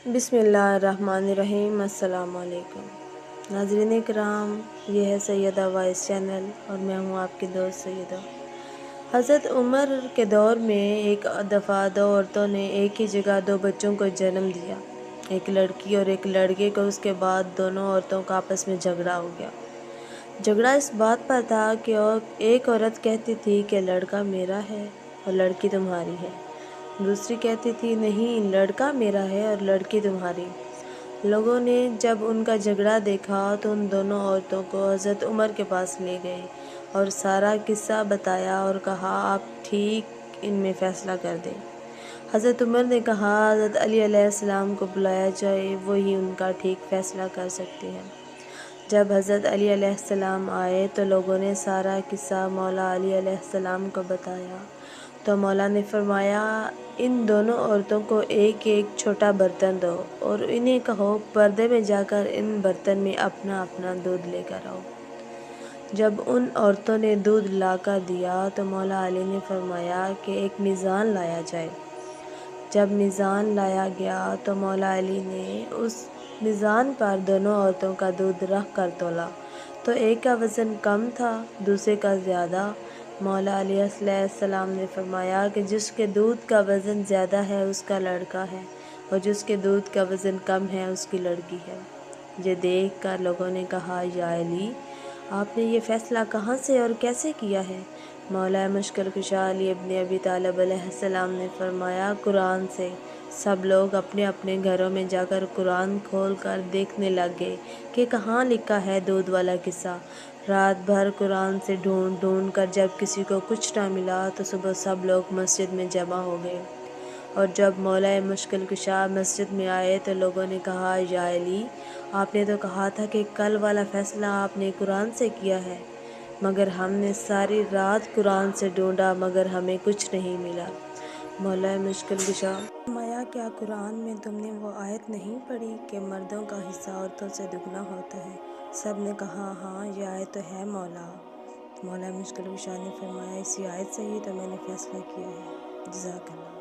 بسم اللہ الرحمن الرحیم۔ السلام علیکم ناظرین کرام، یہ ہے سیدہ وائس چینل اور میں ہوں آپ کی دوست سیدہ۔ حضرت عمر کے دور میں ایک دفعہ دو عورتوں نے ایک ہی جگہ دو بچوں کو جنم دیا، ایک لڑکی اور ایک لڑکے کو۔ اس کے بعد دونوں عورتوں کا آپس میں جھگڑا ہو گیا۔ جھگڑا اس بات پر تھا کہ ایک عورت کہتی تھی کہ لڑکا میرا ہے اور لڑکی تمہاری ہے، دوسری کہتی تھی نہیں، لڑکا میرا ہے اور لڑکی تمہاری۔ لوگوں نے جب ان کا جھگڑا دیکھا تو ان دونوں عورتوں کو حضرت عمر کے پاس لے گئے اور سارا قصہ بتایا اور کہا آپ ٹھیک ان میں فیصلہ کر دیں۔ حضرت عمر نے کہا حضرت علی علیہ السلام کو بلایا جائے، وہی ان کا ٹھیک فیصلہ کر سکتے ہیں۔ جب حضرت علی علیہ السلام آئے تو لوگوں نے سارا قصہ مولا علی علیہ السلام کو بتایا تو مولا نے فرمایا ان دونوں عورتوں کو ایک ایک چھوٹا برتن دو اور انہیں کہو پردے میں جا کر ان برتن میں اپنا اپنا دودھ لے کر آؤ۔ جب ان عورتوں نے دودھ لا کر دیا تو مولا علی نے فرمایا کہ ایک میزان لایا جائے۔ جب میزان لایا گیا تو مولا علی نے اس میزان پر دونوں عورتوں کا دودھ رکھ کر تولا تو ایک کا وزن کم تھا، دوسرے کا زیادہ۔ مولا علی علیہ السلام نے فرمایا کہ جس کے دودھ کا وزن زیادہ ہے اس کا لڑکا ہے اور جس کے دودھ کا وزن کم ہے اس کی لڑکی ہے۔ یہ دیکھ کر لوگوں نے کہا یا علی، آپ نے یہ فیصلہ کہاں سے اور کیسے کیا ہے؟ مولا مشکل کشا علی ابن ابی طالب علیہ السلام نے فرمایا قرآن سے۔ سب لوگ اپنے اپنے گھروں میں جا کر قرآن کھول کر دیکھنے لگ گئے کہ کہاں لکھا ہے دودھ والا قصہ۔ رات بھر قرآن سے ڈھونڈ ڈھونڈ کر جب کسی کو کچھ نہ ملا تو صبح سب لوگ مسجد میں جمع ہو گئے، اور جب مولا مشکل کشا مسجد میں آئے تو لوگوں نے کہا یا علی، آپ نے تو کہا تھا کہ کل والا فیصلہ آپ نے قرآن سے کیا ہے، مگر ہم نے ساری رات قرآن سے ڈھونڈا مگر ہمیں کچھ نہیں ملا۔ مولا مشکل کشا فرمایا کیا قرآن میں تم نے وہ آیت نہیں پڑھی کہ مردوں کا حصہ عورتوں سے دگنا ہوتا ہے؟ سب نے کہا ہاں یہ آیت تو ہے مولا۔ مولا مشکل کشا نے فرمایا اسی آیت سے ہی تو میں نے فیصلہ کیا ہے۔ جزاک اللہ۔